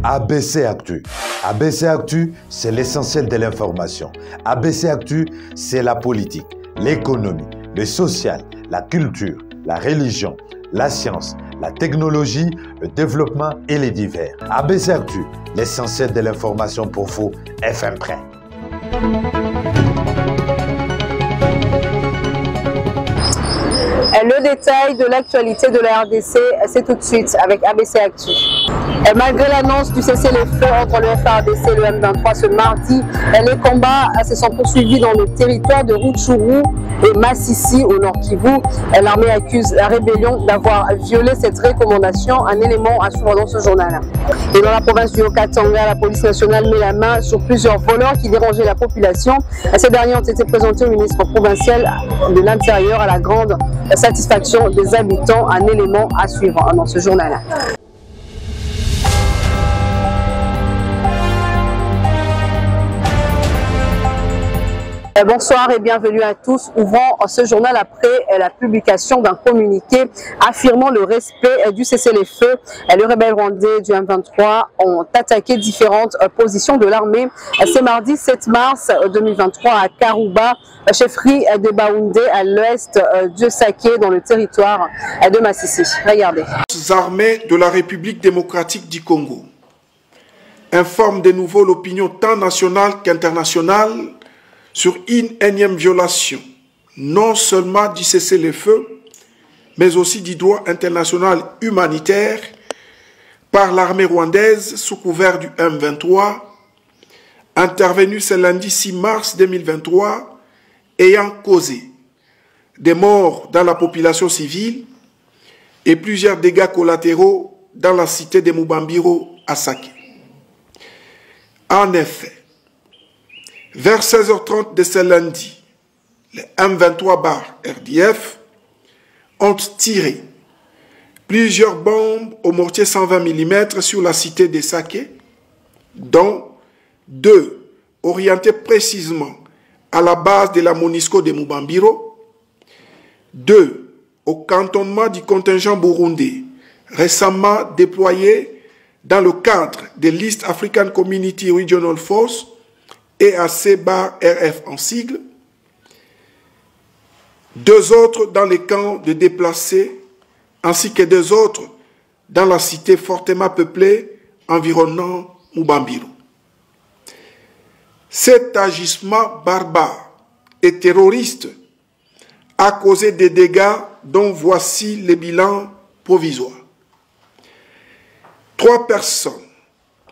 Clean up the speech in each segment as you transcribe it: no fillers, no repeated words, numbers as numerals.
ABC Actu. ABC Actu, c'est l'essentiel de l'information. ABC Actu, c'est la politique, l'économie, le social, la culture, la religion, la science, la technologie, le développement et les divers. ABC Actu, l'essentiel de l'information pour vous, FM Prêt. Le détail de l'actualité de la RDC, c'est tout de suite avec ABC Actu. Malgré l'annonce du cessez-le-feu entre le FARDC et le M23 ce mardi, les combats se sont poursuivis dans le territoire de Rutshuru et Massissi au Nord Kivu. L'armée accuse la rébellion d'avoir violé cette recommandation, un élément à suivre dans ce journal. Et dans la province du Haut-Katanga, la police nationale met la main sur plusieurs voleurs qui dérangeaient la population. Ces derniers ont été présentés au ministre provincial de l'Intérieur à la grande satisfaction des habitants, un élément à suivre dans ce journal. Bonsoir et bienvenue à tous. Ouvrons ce journal après la publication d'un communiqué affirmant le respect du cessez-le-feu. Les rebelles rwandais du M23 ont attaqué différentes positions de l'armée. C'est mardi 7 mars 2023 à Karouba, chefferie de Baoundé à l'ouest de Saké dans le territoire de Massissi. Regardez. Les armées de la République démocratique du Congo informent de nouveau l'opinion tant nationale qu'internationale sur une énième violation, non seulement du cessez-le-feu, mais aussi du droit international humanitaire par l'armée rwandaise sous couvert du M23, intervenue ce lundi 6 mars 2023, ayant causé des morts dans la population civile et plusieurs dégâts collatéraux dans la cité de Mubambiro à Saké. En effet, vers 16h30 de ce lundi, les M23-RDF ont tiré plusieurs bombes au mortier 120 mm sur la cité de Saké, dont 2 orientées précisément à la base de la MONUSCO de Mubambiro, 2 au cantonnement du contingent burundais récemment déployé dans le cadre de l'East African Community Regional Force EAC-RF en sigle, 2 autres dans les camps de déplacés, ainsi que 2 autres dans la cité fortement peuplée environnant Mubambiro. Cet agissement barbare et terroriste a causé des dégâts dont voici les bilans provisoires. 3 personnes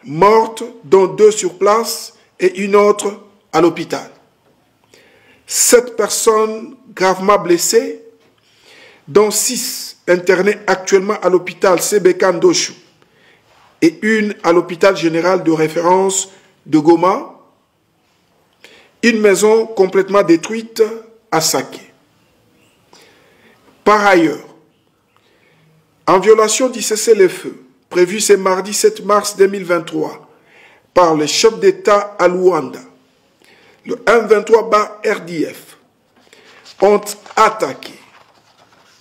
mortes, dont 2 sur place, et une autre à l'hôpital. 7 personnes gravement blessées, dont 6 internées actuellement à l'hôpital Sebeka Ndoshu et une à l'hôpital général de référence de Goma. Une maison complètement détruite à Saké. Par ailleurs, en violation du cessez-le-feu prévu ce mardi 7 mars 2023, par le chef d'État à Luanda, le M23-RDF ont attaqué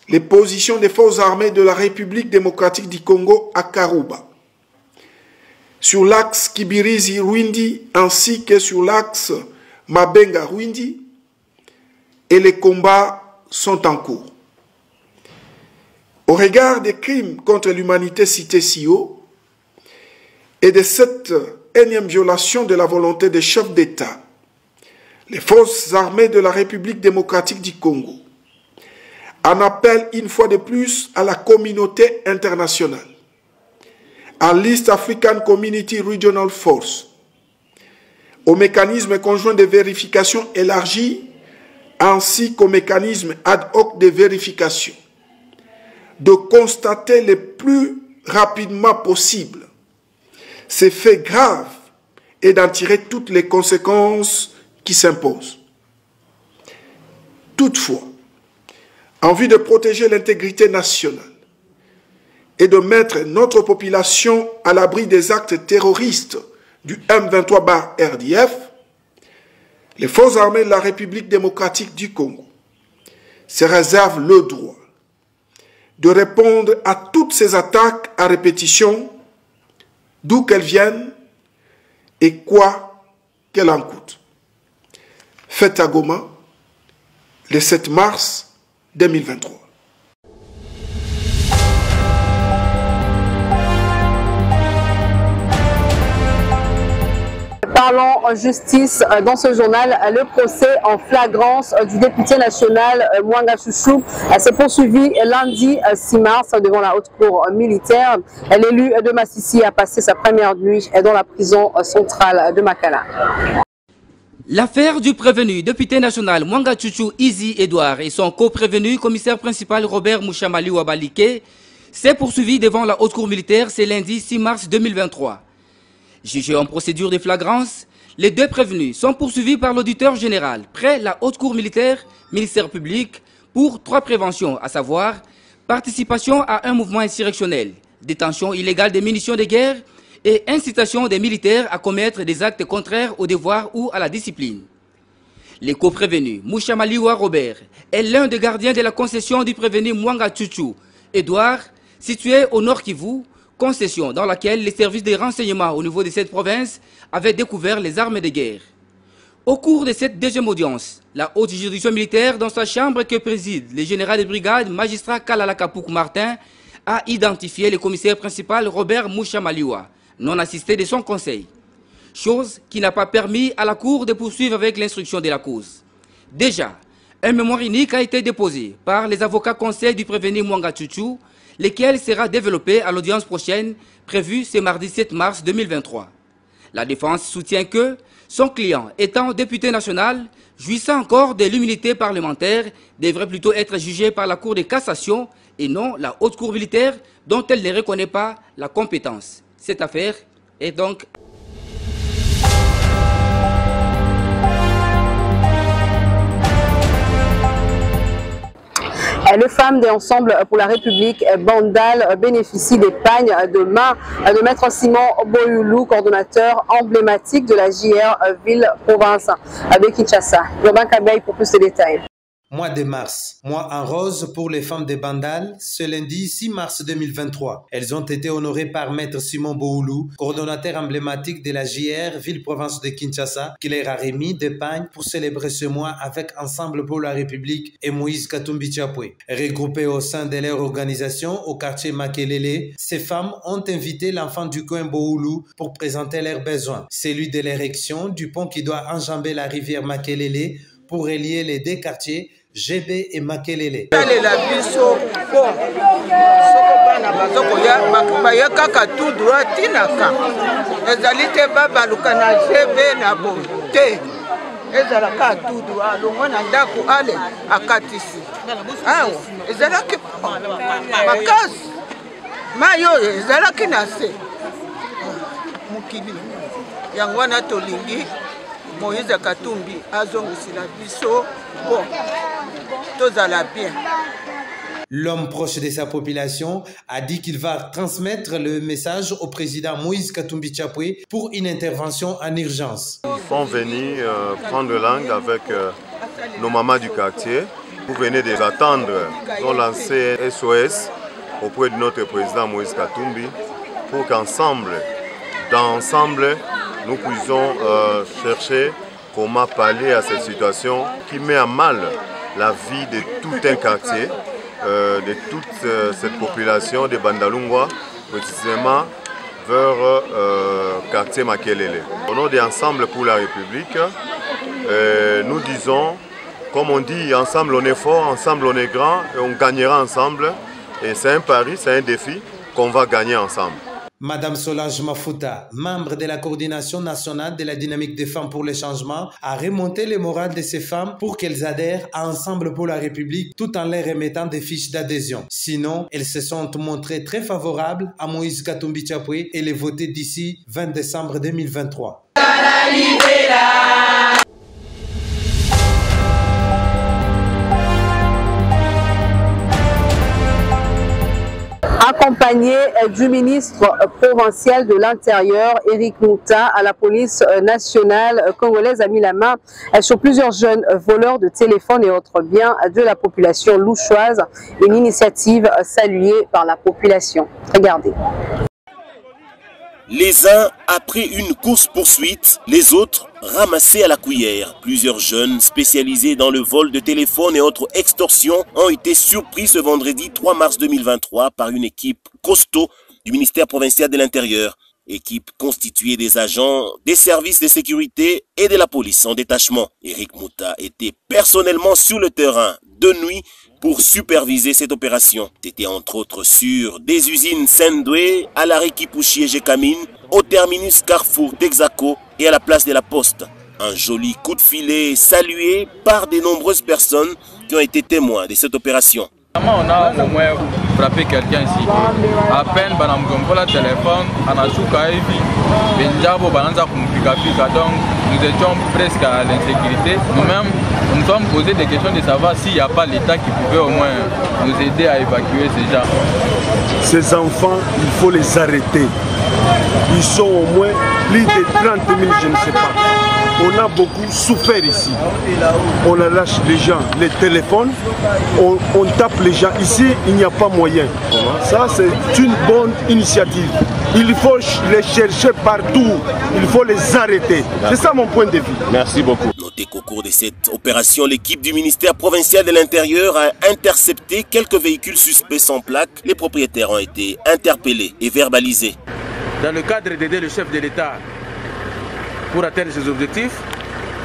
les positions des forces armées de la République démocratique du Congo à Karouba, sur l'axe Kibirizi-Rwindi ainsi que sur l'axe Mabenga-Rwindi, et les combats sont en cours. Au regard des crimes contre l'humanité cités si haut et de cette énième violation de la volonté des chefs d'État, les forces armées de la République démocratique du Congo en appellent une fois de plus à la communauté internationale, à l'East African Community Regional Force, au mécanisme conjoint de vérification élargi ainsi qu'au mécanisme ad hoc de vérification, de constater le plus rapidement possible ces faits graves et d'en tirer toutes les conséquences qui s'imposent. Toutefois, en vue de protéger l'intégrité nationale et de mettre notre population à l'abri des actes terroristes du M23-RDF, Les forces armées de la République démocratique du Congo se réservent le droit de répondre à toutes ces attaques à répétition, d'où qu'elles viennent et quoi qu'elles en coûtent. Fête à Goma, le 7 mars 2023. Parlons en justice dans ce journal. Le procès en flagrance du député national Mwanga Chouchou s'est poursuivi lundi 6 mars devant la haute cour militaire. L'élu de Massissi a passé sa première nuit dans la prison centrale de Makala. L'affaire du prévenu député national Mwanga Chouchou Izi Edouard et son co-prévenu commissaire principal Robert Mouchamali Wabalike s'est poursuivie devant la haute cour militaire ce lundi 6 mars 2023. Jugés en procédure de flagrance, les deux prévenus sont poursuivis par l'auditeur général près la haute cour militaire, ministère public, pour 3 préventions, à savoir participation à un mouvement insurrectionnel, détention illégale des munitions de guerre et incitation des militaires à commettre des actes contraires au devoir ou à la discipline. Les co-prévenus, Mouchamaliwa Robert est l'un des gardiens de la concession du prévenu Mwanga Chouchou Edouard, situé au Nord Kivu, concession dans laquelle les services de renseignement au niveau de cette province avaient découvert les armes de guerre. Au cours de cette deuxième audience, la haute juridiction militaire, dans sa chambre que préside le général de brigade magistrat Kalala Kapouk Martin, a identifié le commissaire principal Robert Mouchamaliwa, non assisté de son conseil, chose qui n'a pas permis à la cour de poursuivre avec l'instruction de la cause. Déjà, un mémoire unique a été déposé par les avocats conseils du prévenu Mwanga Chouchou, lesquels sera développé à l'audience prochaine prévue ce mardi 7 mars 2023. La défense soutient que son client, étant député national, jouissant encore de l'immunité parlementaire, devrait plutôt être jugé par la Cour de cassation et non la haute cour militaire dont elle ne reconnaît pas la compétence. Cette affaire est donc... Les femmes de Ensemble pour la République Bandal bénéficient des pagnes de main de Maître Simon Boyoulou, coordonnateur emblématique de la JR Ville-Province de Kinshasa. Robin Kabeï pour plus de détails. Mois de mars, mois en rose pour les femmes de Bandal, ce lundi 6 mars 2023. Elles ont été honorées par Maître Simon Boyoulou, coordonnateur emblématique de la JR Ville-Province de Kinshasa, qui leur a remis des pagnes pour célébrer ce mois avec Ensemble pour la République et Moïse Katumbi Chapwe. Regroupées au sein de leur organisation au quartier Makelele, ces femmes ont invité l'enfant du coin Boyoulou pour présenter leurs besoins. Celui de l'érection du pont qui doit enjamber la rivière Makelele pour relier les deux quartiers GB et Makelele. Moïse Katumbi azongisila biso bon tozala bien. L'homme proche de sa population a dit qu'il va transmettre le message au président Moïse Katumbi Chapwe pour une intervention en urgence. Ils sont venus prendre langue avec nos mamans du quartier. Vous venez de les attendre. Ils ont lancé SOS auprès de notre président Moïse Katumbi pour qu'ensemble, nous puissions chercher comment pallier à cette situation qui met à mal la vie de tout un quartier, de toute cette population de Bandalungwa, précisément vers quartier Makelele. Au nom d'Ensemble pour la République, nous disons, comme on dit, ensemble on est fort, ensemble on est grand, et on gagnera ensemble. Et c'est un pari, c'est un défi qu'on va gagner ensemble. Madame Solange Mafuta, membre de la coordination nationale de la dynamique des femmes pour le changement, a remonté le moral de ces femmes pour qu'elles adhèrent à Ensemble pour la République tout en leur remettant des fiches d'adhésion. Sinon, elles se sont montrées très favorables à Moïse Katumbi Chapwe et les voter d'ici 20 décembre 2023. accompagné du ministre provincial de l'Intérieur, Éric Mouta, à la police nationale congolaise, a mis la main sur plusieurs jeunes voleurs de téléphones et autres biens de la population louchoise. Une initiative saluée par la population. Regardez. Les uns après une course-poursuite, les autres ramassés à la cuillère. Plusieurs jeunes spécialisés dans le vol de téléphones et autres extorsions ont été surpris ce vendredi 3 mars 2023 par une équipe costaud du ministère provincial de l'Intérieur. Équipe constituée des agents des services de sécurité et de la police en détachement. Éric Mouta était personnellement sur le terrain de nuit pour superviser cette opération. C'était entre autres sur des usines Sendoué, à l'arrêt Kipouchi et Jekamine, au terminus Carrefour Texaco et à la place de la Poste. Un joli coup de filet salué par de nombreuses personnes qui ont été témoins de cette opération. On a au moins frappé quelqu'un ici. À peine, on a le téléphone, on a donc nous étions presque à l'insécurité. Nous-mêmes, nous nous sommes posé des questions de savoir s'il n'y a pas l'État qui pouvait au moins nous aider à évacuer ces gens. Ces enfants, il faut les arrêter. Ils sont au moins plus de 30 000, je ne sais pas. On a beaucoup souffert ici. On lâche les gens, les téléphones, on tape les gens. Ici, il n'y a pas moyen. Ça, c'est une bonne initiative. Il faut les chercher partout. Il faut les arrêter. C'est ça mon point de vue. Merci beaucoup. Notez qu'au cours de cette opération, l'équipe du ministère provincial de l'Intérieur a intercepté quelques véhicules suspects sans plaque. Les propriétaires ont été interpellés et verbalisés. Dans le cadre d'aider le chef de l'État pour atteindre ses objectifs,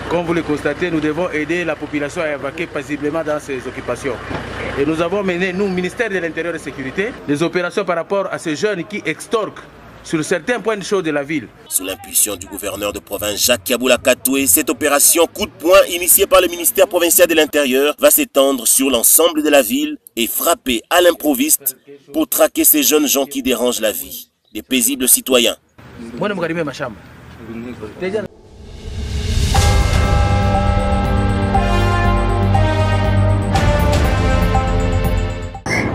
comme vous le constatez, nous devons aider la population à évacuer paisiblement dans ses occupations. Et nous avons mené, nous, ministère de l'Intérieur et de la Sécurité, des opérations par rapport à ces jeunes qui extorquent sur certains points de chauds de la ville. Sous l'impulsion du gouverneur de province Jacques Kiaboula Katoué, cette opération coup de poing initiée par le ministère provincial de l'Intérieur va s'étendre sur l'ensemble de la ville et frapper à l'improviste pour traquer ces jeunes gens qui dérangent la vie des paisibles citoyens.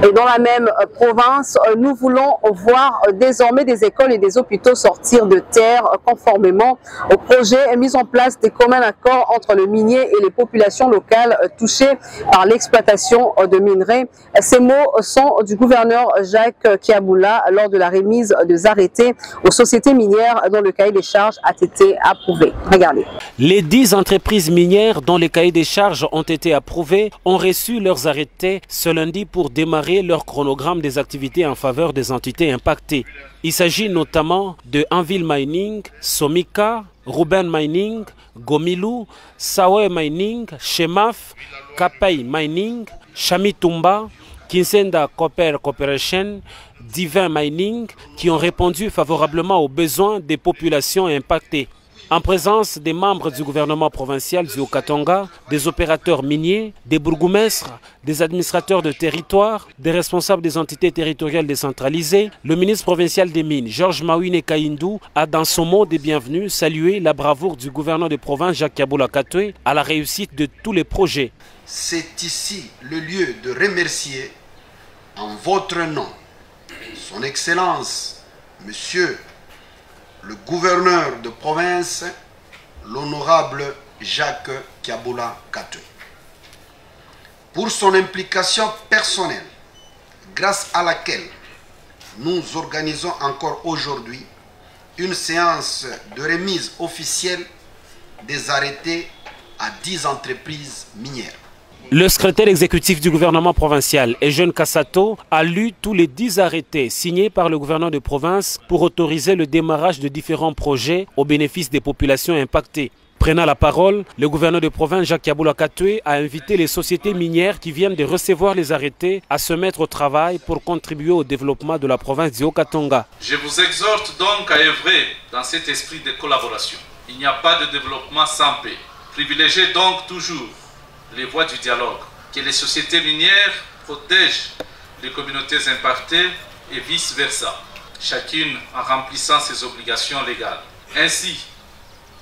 Et dans la même province, nous voulons voir désormais des écoles et des hôpitaux sortir de terre conformément au projet mis en place des communs accords entre le minier et les populations locales touchées par l'exploitation de minerais. Ces mots sont du gouverneur Jacques Kiaboula lors de la remise des arrêtés aux sociétés minières dont le cahier des charges a été approuvé. Regardez. Les 10 entreprises minières dont les cahiers des charges ont été approuvés ont reçu leurs arrêtés ce lundi pour démarrer leur chronogramme des activités en faveur des entités impactées. Il s'agit notamment de Anvil Mining, Somika, Ruben Mining, Gomilou, Sawe Mining, Shemaf, Kapay Mining, Shamitumba, Kinsenda Copper Corporation, Divin Mining, qui ont répondu favorablement aux besoins des populations impactées. En présence des membres du gouvernement provincial du Haut-Katanga, des opérateurs miniers, des bourgmestres, des administrateurs de territoire, des responsables des entités territoriales décentralisées, le ministre provincial des Mines, Georges Mawine Kaindou, a dans son mot de bienvenue salué la bravoure du gouverneur de province Jacques Kiaboula Katoué à la réussite de tous les projets. C'est ici le lieu de remercier en votre nom son Excellence, Monsieur le gouverneur de province, l'honorable Jacques Kiaboula Katoué, pour son implication personnelle, grâce à laquelle nous organisons encore aujourd'hui une séance de remise officielle des arrêtés à 10 entreprises minières. Le secrétaire exécutif du gouvernement provincial, Eugène Kassato, a lu tous les 10 arrêtés signés par le gouverneur de province pour autoriser le démarrage de différents projets au bénéfice des populations impactées. Prenant la parole, le gouverneur de province Jacques Kiaboula Katoué a invité les sociétés minières qui viennent de recevoir les arrêtés à se mettre au travail pour contribuer au développement de la province du Haut-Katanga. Je vous exhorte donc à œuvrer dans cet esprit de collaboration. Il n'y a pas de développement sans paix. Privilégiez donc toujours les voies du dialogue, que les sociétés minières protègent les communautés impactées et vice-versa, chacune en remplissant ses obligations légales. Ainsi,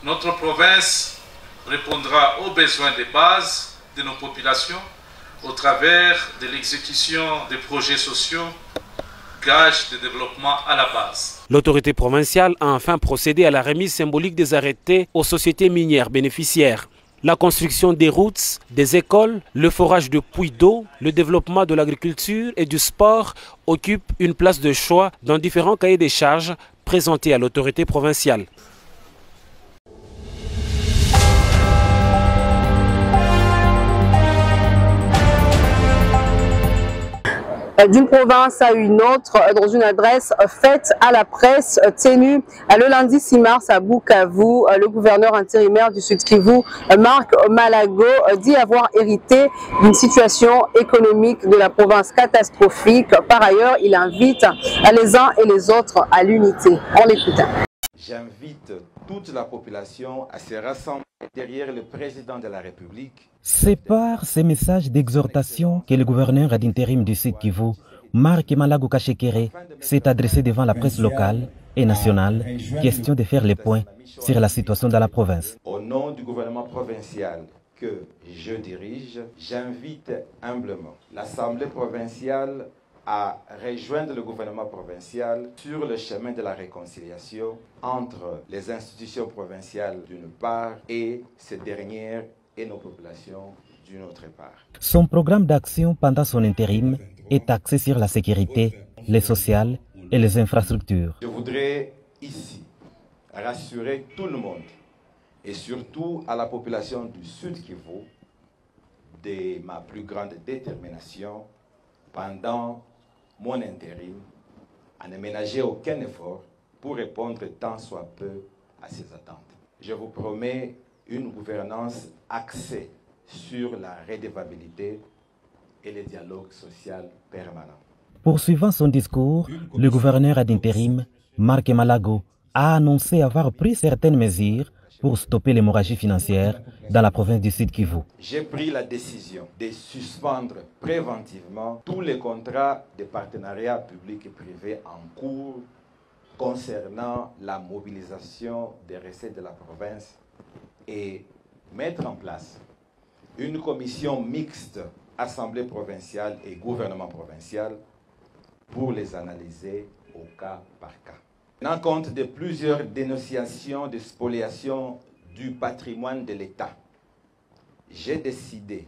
notre province répondra aux besoins de base de nos populations au travers de l'exécution des projets sociaux gage de développement à la base. L'autorité provinciale a enfin procédé à la remise symbolique des arrêtés aux sociétés minières bénéficiaires. La construction des routes, des écoles, le forage de puits d'eau, le développement de l'agriculture et du sport occupent une place de choix dans différents cahiers des charges présentés à l'autorité provinciale. D'une province à une autre, dans une adresse faite à la presse tenue le lundi 6 mars à Bukavu, le gouverneur intérimaire du Sud Kivu, Marc Malago, dit avoir hérité d'une situation économique de la province catastrophique. Par ailleurs, il invite les uns et les autres à l'unité. On l'écoute. J'invite toute la population à se rassembler derrière le président de la République. C'est par ces messages d'exhortation que le gouverneur d'intérim du Sud Kivu, Marc Malago Kashekere, s'est adressé devant la presse locale et nationale, question de faire les points sur la situation dans la province. Au nom du gouvernement provincial que je dirige, j'invite humblement l'Assemblée provinciale à rejoindre le gouvernement provincial sur le chemin de la réconciliation entre les institutions provinciales d'une part et ces dernières et nos populations d'une autre part. Son programme d'action pendant son intérim est axé sur la sécurité, les sociales et les infrastructures. Je voudrais ici rassurer tout le monde et surtout à la population du Sud Kivu de ma plus grande détermination pendant mon intérim à ne ménager aucun effort pour répondre tant soit peu à ces attentes. Je vous promets une gouvernance axée sur la redevabilité et le dialogue social permanent. Poursuivant son discours, le gouverneur d'intérim, Marc Malago, a annoncé avoir pris certaines mesures pour stopper l'hémorragie financière dans la province du Sud Kivu. J'ai pris la décision de suspendre préventivement tous les contrats de partenariat public et privé en cours concernant la mobilisation des recettes de la province et mettre en place une commission mixte, Assemblée provinciale et gouvernement provincial, pour les analyser au cas par cas. Tenant compte de plusieurs dénonciations de spoliation du patrimoine de l'État, j'ai décidé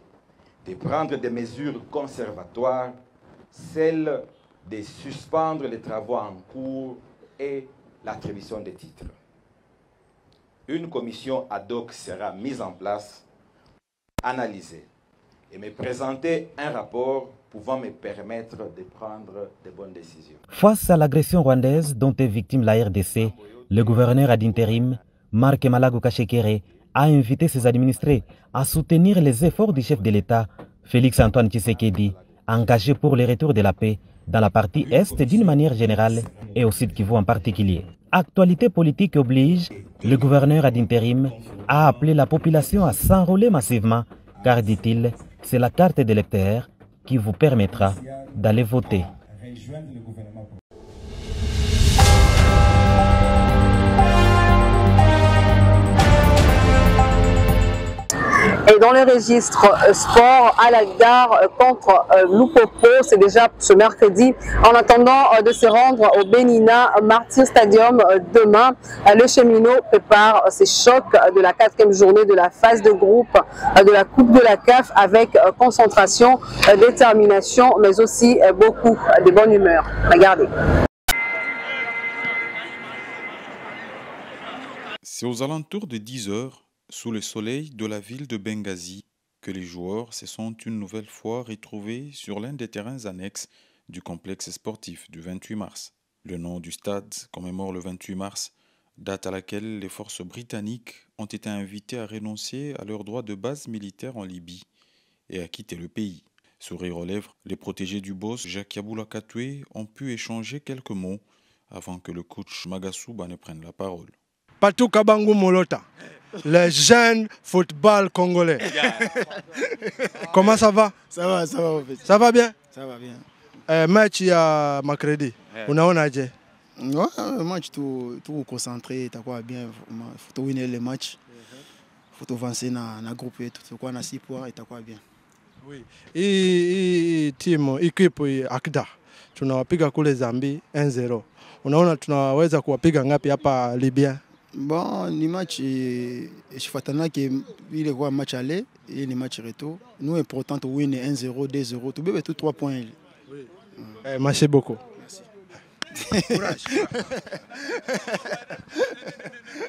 de prendre des mesures conservatoires, celles de suspendre les travaux en cours et l'attribution des titres. Une commission ad hoc sera mise en place, analysée et me présenter un rapport pouvant me permettre de prendre de bonnes décisions. Face à l'agression rwandaise dont est victime la RDC, le gouverneur d'intérim, Marc Malago Kashekere, a invité ses administrés à soutenir les efforts du chef de l'État, Félix Antoine Tshisekedi, engagé pour le retour de la paix dans la partie Est d'une manière générale et au Sud Kivu en particulier. Actualité politique oblige, le gouverneur d'intérim a appelé la population à s'enrôler massivement, car, dit-il, c'est la carte d'électeur qui vous permettra d'aller voter. Et dans les registres sport, à la gare contre Lupopo, c'est déjà ce mercredi. En attendant de se rendre au Benina Martyr Stadium demain, le cheminot prépare ses chocs de la 4e journée de la phase de groupe de la Coupe de la CAF avec concentration, détermination, mais aussi beaucoup de bonne humeur. Regardez. C'est aux alentours de 10 heures, sous le soleil de la ville de Benghazi, que les joueurs se sont une nouvelle fois retrouvés sur l'un des terrains annexes du complexe sportif du 28 mars. Le nom du stade commémore le 28 mars, date à laquelle les forces britanniques ont été invitées à renoncer à leur droit de base militaire en Libye et à quitter le pays. Sourire aux lèvres, les protégés du boss Jacques Yaboula Katoué ont pu échanger quelques mots avant que le coach Magasuba ne prenne la parole. Patou Kabangu Molota, le jeune football congolais. Comment ça va? Ça va, ça va. Ça va bien? Ça va bien. Match ya mercredi. Unaonaje? Ouais, match tout concentré, t'as quoi bien, faut winner le match. Faut avancer dans le groupe et tout quoi, on a 6 points et t'as quoi bien. Oui. Et team équipe Akda. tunawapiga kule Zambie 1-0. Unaona tunaweza kuwapiga ngapi hapa Libya? Bon, ni match ifatana que il est match aller et ni match retour. Nous important de win 1-0, 2-0, tu bébé tout 3 points. Oui. Merci beaucoup. Merci. Courage.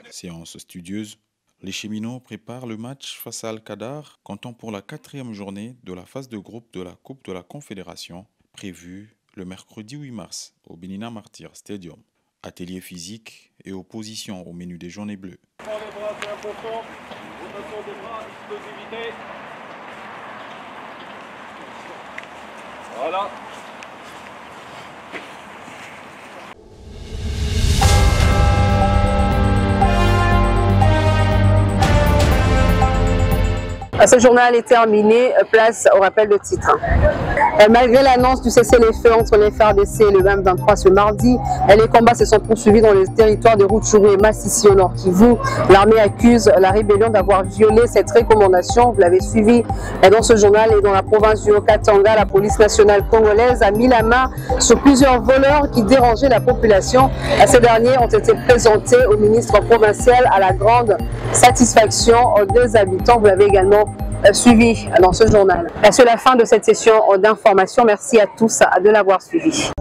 Séance studieuse. Les cheminots préparent le match face à Al-Qadar, comptant pour la 4e journée de la phase de groupe de la Coupe de la Confédération, prévue le mercredi 8 mars au Benina Martyr Stadium. Atelier physique et opposition au menu des jaunes et bleus. Voilà. Ce journal est terminé, place au rappel de titre. Malgré l'annonce du cessez-le-feu entre les FARDC et le M23 ce mardi, les combats se sont poursuivis dans le territoire de Rutshuru et Massissi au Nord Kivu. L'armée accuse la rébellion d'avoir violé cette recommandation. Vous l'avez suivi dans ce journal et dans la province du Haut-Katanga, la police nationale congolaise a mis la main sur plusieurs voleurs qui dérangeaient la population. Ces derniers ont été présentés au ministre provincial à la grande satisfaction des habitants. Vous l'avez également suivi dans ce journal. C'est la fin de cette session d'information. Merci à tous de l'avoir suivi.